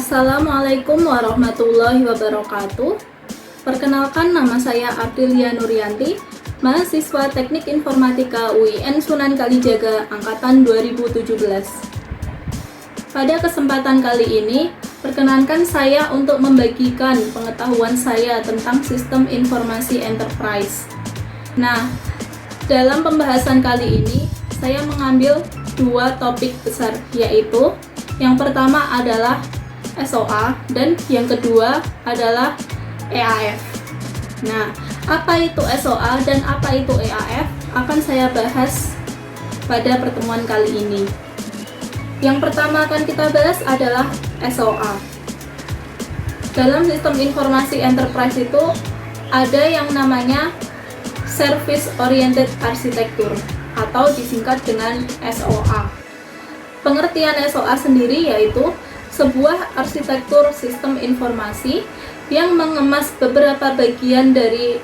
Assalamualaikum warahmatullahi wabarakatuh. Perkenalkan, nama saya Aprilia Nuryanti, mahasiswa Teknik Informatika UIN Sunan Kalijaga angkatan 2017. Pada kesempatan kali ini, perkenankan saya untuk membagikan pengetahuan saya tentang sistem informasi enterprise. Nah, dalam pembahasan kali ini, saya mengambil dua topik besar, yaitu yang pertama adalah SOA dan yang kedua adalah EAF. Nah, apa itu SOA dan apa itu EAF akan saya bahas pada pertemuan kali ini. Yang pertama akan kita bahas adalah SOA. Dalam sistem informasi enterprise itu ada yang namanya Service Oriented Architecture atau disingkat dengan SOA. Pengertian SOA sendiri yaitu sebuah arsitektur sistem informasi yang mengemas beberapa bagian dari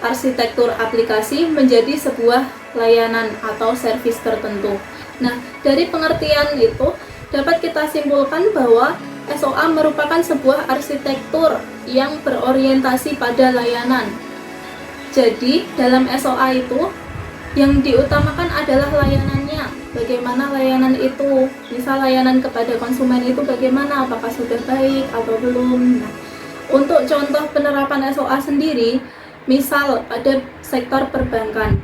arsitektur aplikasi menjadi sebuah layanan atau servis tertentu. Nah, dari pengertian itu dapat kita simpulkan bahwa SOA merupakan sebuah arsitektur yang berorientasi pada layanan. Jadi, dalam SOA itu yang diutamakan adalah layanannya. Bagaimana layanan itu? Misal layanan kepada konsumen itu bagaimana? Apakah sudah baik atau belum? Nah, untuk contoh penerapan SOA sendiri, misal pada sektor perbankan.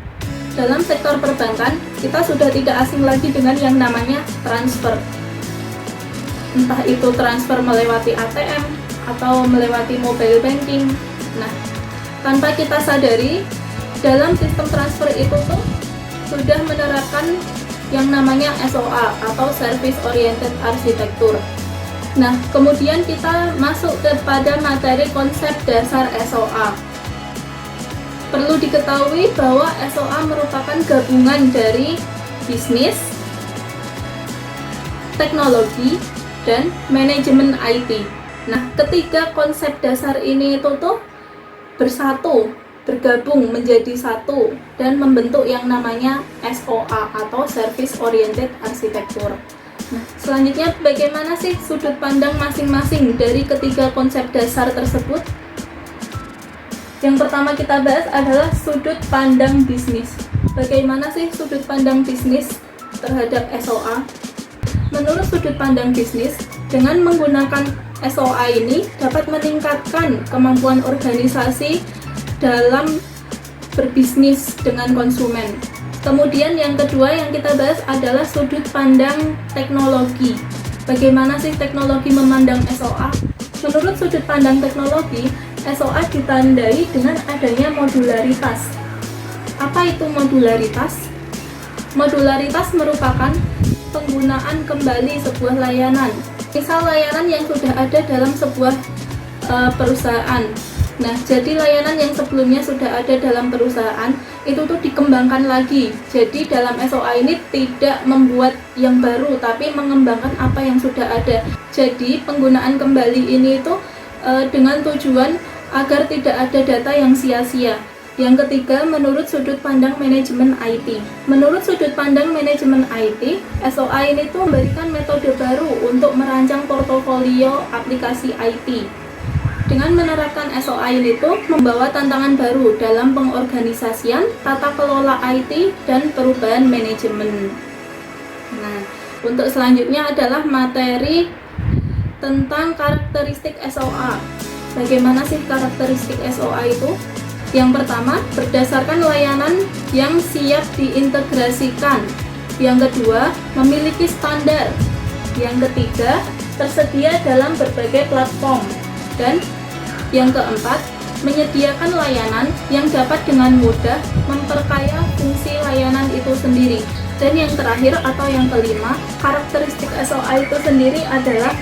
Dalam sektor perbankan, kita sudah tidak asing lagi dengan yang namanya transfer. Entah itu transfer melewati ATM atau melewati mobile banking. Nah, tanpa kita sadari, dalam sistem transfer itu tuh sudah menerapkan yang namanya SOA atau Service Oriented Architecture. Nah, kemudian kita masuk kepada materi konsep dasar SOA. Perlu diketahui bahwa SOA merupakan gabungan dari bisnis, teknologi, dan manajemen IT. Nah, ketiga konsep dasar ini itu tuh bersatu, bergabung menjadi satu dan membentuk yang namanya SOA atau Service Oriented Architecture. Nah, selanjutnya bagaimana sih sudut pandang masing-masing dari ketiga konsep dasar tersebut? Yang pertama kita bahas adalah sudut pandang bisnis. Bagaimana sih sudut pandang bisnis terhadap SOA? Menurut sudut pandang bisnis, dengan menggunakan SOA ini dapat meningkatkan kemampuan organisasi dalam berbisnis dengan konsumen. Kemudian yang kedua yang kita bahas adalah sudut pandang teknologi. Bagaimana sih teknologi memandang SOA? Menurut sudut pandang teknologi, SOA ditandai dengan adanya modularitas. Apa itu modularitas? Modularitas merupakan penggunaan kembali sebuah layanan. Misal layanan yang sudah ada dalam sebuah perusahaan. Nah, jadi layanan yang sebelumnya sudah ada dalam perusahaan itu tuh dikembangkan lagi. Jadi dalam SOA ini tidak membuat yang baru, tapi mengembangkan apa yang sudah ada. Jadi penggunaan kembali ini itu dengan tujuan agar tidak ada data yang sia-sia. Yang ketiga, menurut sudut pandang manajemen IT. Menurut sudut pandang manajemen IT, SOA ini tuh memberikan metode baru untuk merancang portofolio aplikasi IT. Dengan menerapkan SOA ini tuh membawa tantangan baru dalam pengorganisasian, tata kelola IT, dan perubahan manajemen. Nah, untuk selanjutnya adalah materi tentang karakteristik SOA. Bagaimana sih karakteristik SOA itu? Yang pertama, berdasarkan layanan yang siap diintegrasikan. Yang kedua, memiliki standar. Yang ketiga, tersedia dalam berbagai platform. Dan yang keempat, menyediakan layanan yang dapat dengan mudah memperkaya fungsi layanan itu sendiri. Dan yang terakhir atau yang kelima, karakteristik SOA itu sendiri adalah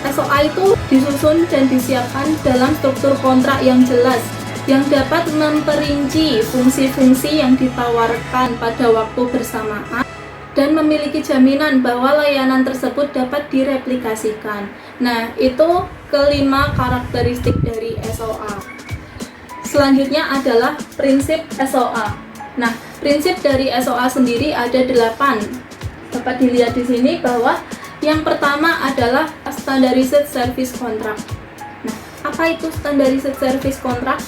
SOA itu disusun dan disiapkan dalam struktur kontrak yang jelas, yang dapat memperinci fungsi-fungsi yang ditawarkan pada waktu bersamaan dan memiliki jaminan bahwa layanan tersebut dapat direplikasikan. Nah, itu kelima karakteristik dari SOA. Selanjutnya adalah prinsip SOA. Nah, prinsip dari SOA sendiri ada 8. Dapat dilihat di sini bahwa Yang pertama adalah Standardized Service Contract. Nah, apa itu Standardized Service Contract?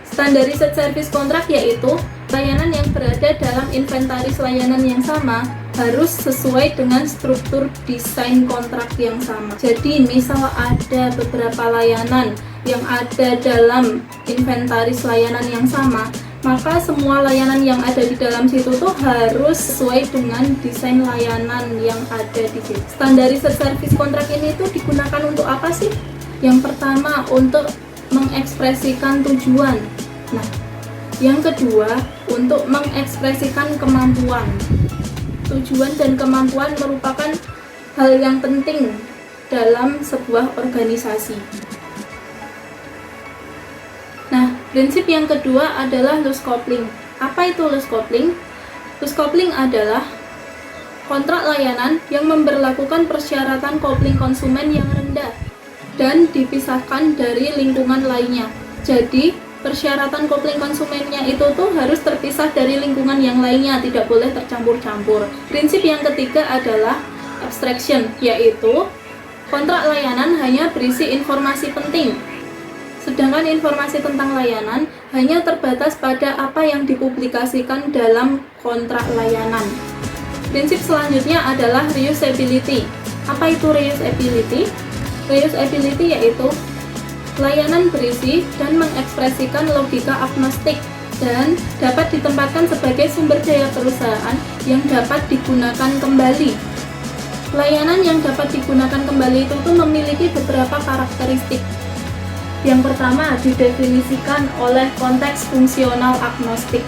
Standardized Service Contract yaitu layanan yang berada dalam inventaris layanan yang sama harus sesuai dengan struktur desain kontrak yang sama. Jadi misal ada beberapa layanan yang ada dalam inventaris layanan yang sama, maka semua layanan yang ada di dalam situ tuh harus sesuai dengan desain layanan yang ada di situ. Standardized Service Contract ini tuh digunakan untuk apa sih? Yang pertama untuk mengekspresikan tujuan. Nah, yang kedua untuk mengekspresikan kemampuan. Tujuan dan kemampuan merupakan hal yang penting dalam sebuah organisasi. Nah, prinsip yang kedua adalah loose coupling. Apa itu loose coupling? Loose coupling adalah kontrak layanan yang memberlakukan persyaratan kopling konsumen yang rendah dan dipisahkan dari lingkungan lainnya. Jadi, persyaratan kopling konsumennya itu tuh harus terpisah dari lingkungan yang lainnya, tidak boleh tercampur-campur. Prinsip yang ketiga adalah abstraction, yaitu kontrak layanan hanya berisi informasi penting, sedangkan informasi tentang layanan hanya terbatas pada apa yang dipublikasikan dalam kontrak layanan. Prinsip selanjutnya adalah reusability. Apa itu reusability? Reusability yaitu layanan berisi dan mengekspresikan logika agnostik dan dapat ditempatkan sebagai sumber daya perusahaan yang dapat digunakan kembali. Layanan yang dapat digunakan kembali itu memiliki beberapa karakteristik. Yang pertama didefinisikan oleh konteks fungsional agnostik.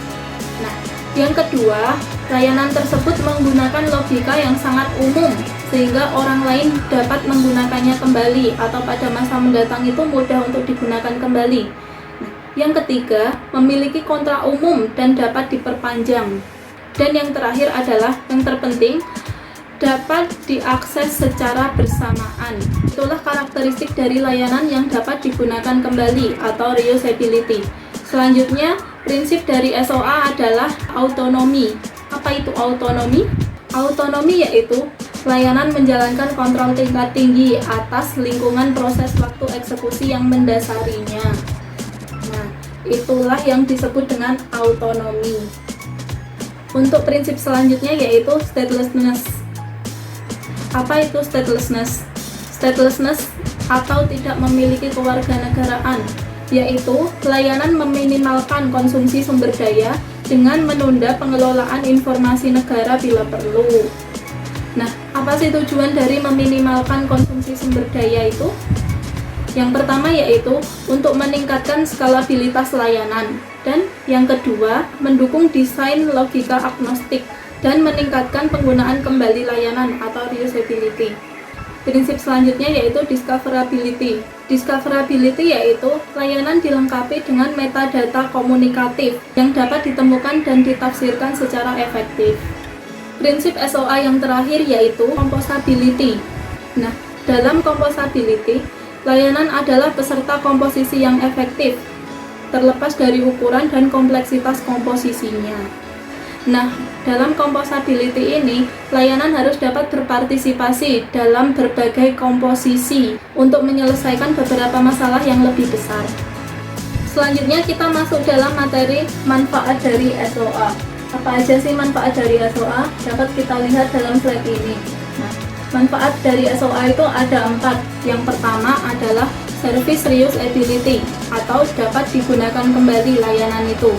Nah, yang kedua, layanan tersebut menggunakan logika yang sangat umum sehingga orang lain dapat menggunakannya kembali atau pada masa mendatang itu mudah untuk digunakan kembali. Nah, yang ketiga, memiliki kontrak umum dan dapat diperpanjang. Dan yang terakhir adalah yang terpenting, dapat diakses secara bersamaan. Itulah karakteristik dari layanan yang dapat digunakan kembali atau reusability. Selanjutnya, prinsip dari SOA adalah autonomi. Apa itu autonomi? Autonomi yaitu layanan menjalankan kontrol tingkat tinggi atas lingkungan proses waktu eksekusi yang mendasarinya. Nah, itulah yang disebut dengan autonomi. Untuk prinsip selanjutnya yaitu statelessness. Apa itu statelessness? Statelessness atau tidak memiliki kewarganegaraan, yaitu layanan meminimalkan konsumsi sumber daya dengan menunda pengelolaan informasi negara bila perlu. Nah, apa sih tujuan dari meminimalkan konsumsi sumber daya itu? Yang pertama yaitu untuk meningkatkan skalabilitas layanan, dan yang kedua mendukung desain logika agnostik dan meningkatkan penggunaan kembali layanan atau reusability. Prinsip selanjutnya yaitu discoverability. Discoverability yaitu layanan dilengkapi dengan metadata komunikatif yang dapat ditemukan dan ditafsirkan secara efektif. Prinsip SOA yang terakhir yaitu composability. Nah, dalam composability, layanan adalah peserta komposisi yang efektif, terlepas dari ukuran dan kompleksitas komposisinya. Nah, dalam composability ini, layanan harus dapat berpartisipasi dalam berbagai komposisi untuk menyelesaikan beberapa masalah yang lebih besar. Selanjutnya kita masuk dalam materi manfaat dari SOA. Apa aja sih manfaat dari SOA? Dapat kita lihat dalam slide ini. Nah, manfaat dari SOA itu ada 4. Yang pertama adalah service reusability atau dapat digunakan kembali layanan itu.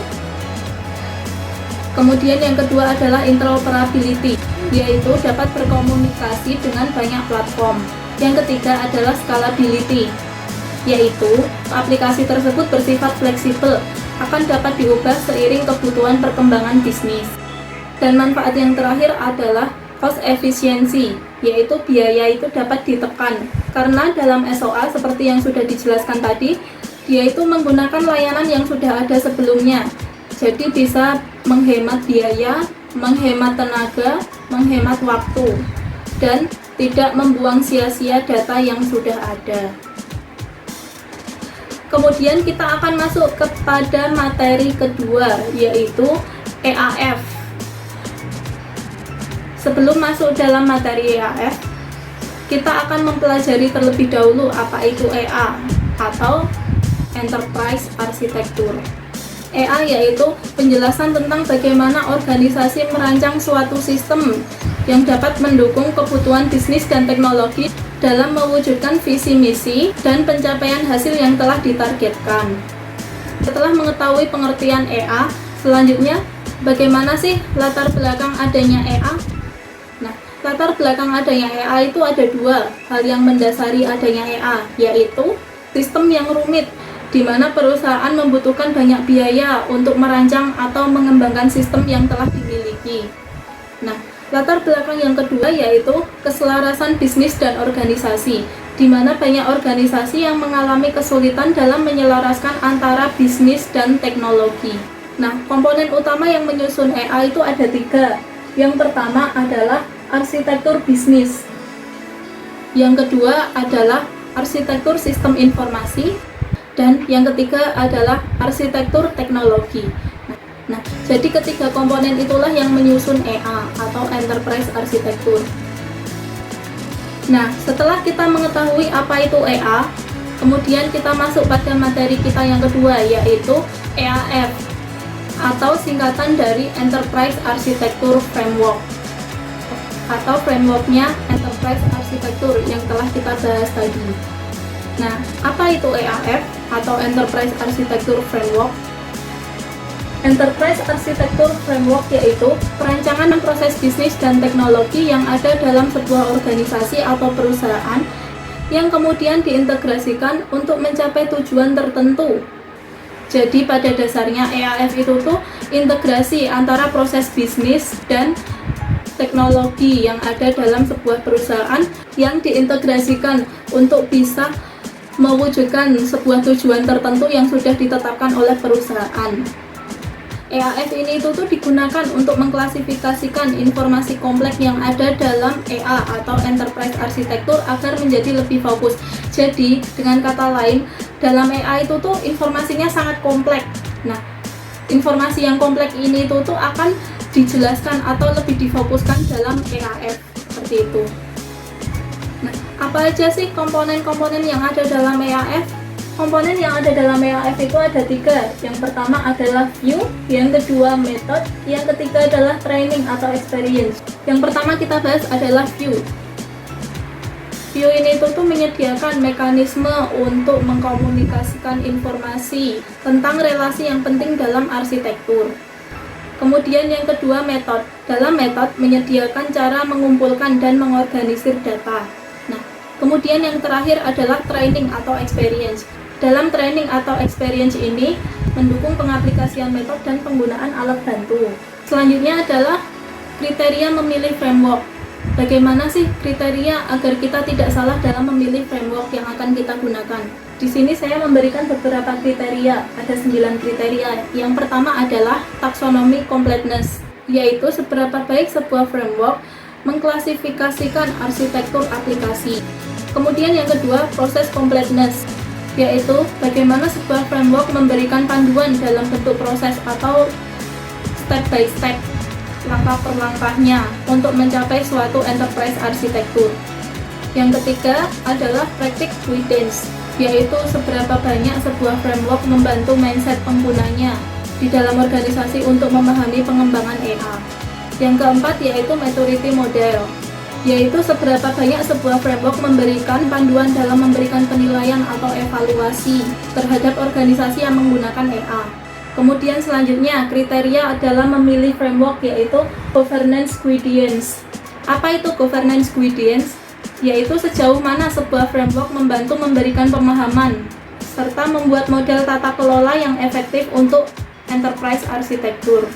Kemudian yang kedua adalah interoperability, yaitu dapat berkomunikasi dengan banyak platform. Yang ketiga adalah scalability, yaitu aplikasi tersebut bersifat fleksibel, akan dapat diubah seiring kebutuhan perkembangan bisnis. Dan manfaat yang terakhir adalah cost efficiency, yaitu biaya itu dapat ditekan. Karena dalam SOA seperti yang sudah dijelaskan tadi, dia itu menggunakan layanan yang sudah ada sebelumnya. Jadi bisa menghemat biaya, menghemat tenaga, menghemat waktu, dan tidak membuang sia-sia data yang sudah ada. Kemudian kita akan masuk kepada materi kedua, yaitu EAF. Sebelum masuk dalam materi EAF, kita akan mempelajari terlebih dahulu apa itu EA atau Enterprise Architecture. EA yaitu penjelasan tentang bagaimana organisasi merancang suatu sistem yang dapat mendukung kebutuhan bisnis dan teknologi dalam mewujudkan visi misi dan pencapaian hasil yang telah ditargetkan. Setelah mengetahui pengertian EA, selanjutnya bagaimana sih latar belakang adanya EA? Nah, latar belakang adanya EA itu ada dua hal yang mendasari adanya EA, yaitu sistem yang rumit, di mana perusahaan membutuhkan banyak biaya untuk merancang atau mengembangkan sistem yang telah dimiliki. Nah, latar belakang yang kedua yaitu keselarasan bisnis dan organisasi, di mana banyak organisasi yang mengalami kesulitan dalam menyelaraskan antara bisnis dan teknologi. Nah, komponen utama yang menyusun EA itu ada tiga. Yang pertama adalah arsitektur bisnis. Yang kedua adalah arsitektur sistem informasi. Dan yang ketiga adalah arsitektur teknologi. Nah, jadi ketiga komponen itulah yang menyusun EA atau Enterprise Architecture. Nah, setelah kita mengetahui apa itu EA, kemudian kita masuk pada materi kita yang kedua, yaitu EAF atau singkatan dari Enterprise Architecture Framework atau frameworknya Enterprise Architecture yang telah kita bahas tadi. Nah, apa itu EAF atau Enterprise Architecture Framework? Enterprise Architecture Framework yaitu perancangan proses bisnis dan teknologi yang ada dalam sebuah organisasi atau perusahaan yang kemudian diintegrasikan untuk mencapai tujuan tertentu. Jadi pada dasarnya EAF itu tuh integrasi antara proses bisnis dan teknologi yang ada dalam sebuah perusahaan yang diintegrasikan untuk bisa mewujudkan sebuah tujuan tertentu yang sudah ditetapkan oleh perusahaan. EAF ini tuh digunakan untuk mengklasifikasikan informasi kompleks yang ada dalam EA atau Enterprise Architecture agar menjadi lebih fokus. Jadi, dengan kata lain, dalam EA itu tuh informasinya sangat kompleks. Nah, informasi yang kompleks ini tuh akan dijelaskan atau lebih difokuskan dalam EAF seperti itu. Nah, apa aja sih komponen-komponen yang ada dalam EAF? Komponen yang ada dalam EAF itu ada tiga. Yang pertama adalah view, yang kedua method, yang ketiga adalah training atau experience. Yang pertama kita bahas adalah view. View ini tuh menyediakan mekanisme untuk mengkomunikasikan informasi tentang relasi yang penting dalam arsitektur. Kemudian yang kedua method. Dalam method menyediakan cara mengumpulkan dan mengorganisir data. Kemudian yang terakhir adalah training atau experience. Dalam training atau experience ini mendukung pengaplikasian metode dan penggunaan alat bantu. Selanjutnya adalah kriteria memilih framework. Bagaimana sih kriteria agar kita tidak salah dalam memilih framework yang akan kita gunakan? Di sini saya memberikan beberapa kriteria, ada 9 kriteria. Yang pertama adalah taxonomy completeness, yaitu seberapa baik sebuah framework mengklasifikasikan arsitektur aplikasi. Kemudian yang kedua, proses completeness, yaitu bagaimana sebuah framework memberikan panduan dalam bentuk proses atau step by step, langkah per langkahnya untuk mencapai suatu enterprise arsitektur. Yang ketiga adalah practice guidance, yaitu seberapa banyak sebuah framework membantu mindset penggunanya di dalam organisasi untuk memahami pengembangan EA. Yang keempat yaitu maturity model, yaitu seberapa banyak sebuah framework memberikan panduan dalam memberikan penilaian atau evaluasi terhadap organisasi yang menggunakan EA. Kemudian selanjutnya kriteria adalah memilih framework, yaitu governance guidance. Apa itu governance guidance? Yaitu sejauh mana sebuah framework membantu memberikan pemahaman serta membuat model tata kelola yang efektif untuk enterprise architecture.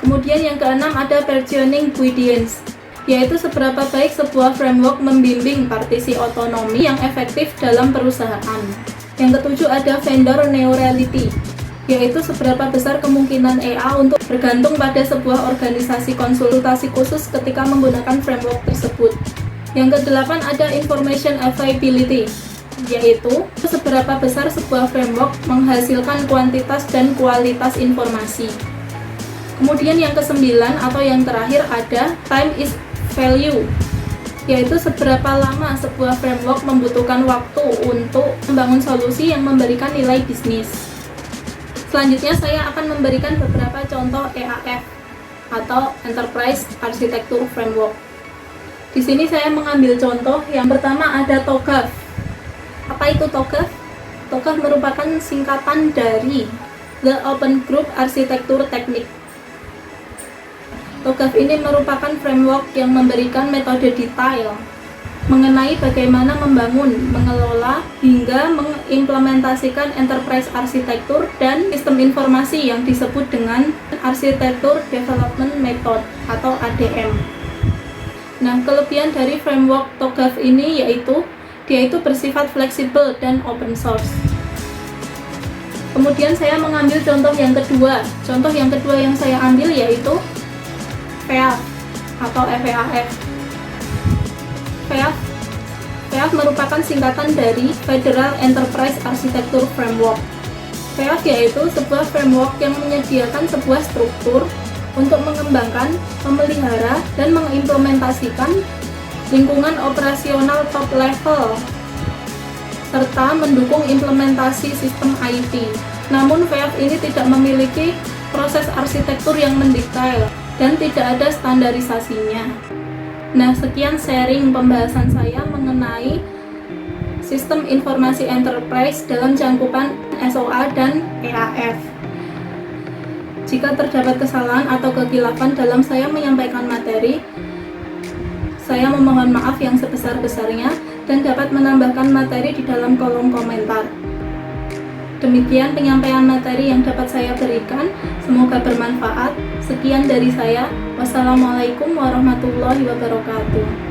Kemudian yang keenam ada versioning guidance, yaitu seberapa baik sebuah framework membimbing partisi otonomi yang efektif dalam perusahaan. Yang ketujuh ada vendor neutrality, yaitu seberapa besar kemungkinan EA untuk bergantung pada sebuah organisasi konsultasi khusus ketika menggunakan framework tersebut. Yang kedelapan ada information availability, yaitu seberapa besar sebuah framework menghasilkan kuantitas dan kualitas informasi. Kemudian yang kesembilan atau yang terakhir ada time is value, yaitu seberapa lama sebuah framework membutuhkan waktu untuk membangun solusi yang memberikan nilai bisnis. Selanjutnya saya akan memberikan beberapa contoh EAF atau Enterprise Architecture Framework. Di sini saya mengambil contoh yang pertama ada TOGAF. Apa itu TOGAF? TOGAF merupakan singkatan dari The Open Group Architecture Technique. TOGAF ini merupakan framework yang memberikan metode detail mengenai bagaimana membangun, mengelola, hingga mengimplementasikan enterprise architecture dan sistem informasi yang disebut dengan Architecture Development Method atau ADM. Nah, kelebihan dari framework TOGAF ini yaitu dia itu bersifat fleksibel dan open source. Kemudian saya mengambil contoh yang kedua. Contoh yang kedua yang saya ambil yaitu FEAF atau FEAF. FEAF merupakan singkatan dari Federal Enterprise Architecture Framework. FEAF yaitu sebuah framework yang menyediakan sebuah struktur untuk mengembangkan, memelihara, dan mengimplementasikan lingkungan operasional top level serta mendukung implementasi sistem IT. Namun FEAF ini tidak memiliki proses arsitektur yang mendetail dan tidak ada standarisasinya. Nah, sekian sharing pembahasan saya mengenai sistem informasi enterprise dalam cakupan SOA dan EAF. Jika terdapat kesalahan atau kekilafan dalam saya menyampaikan materi, saya memohon maaf yang sebesar-besarnya dan dapat menambahkan materi di dalam kolom komentar. Demikian penyampaian materi yang dapat saya berikan, semoga bermanfaat. Sekian dari saya. Wassalamualaikum warahmatullahi wabarakatuh.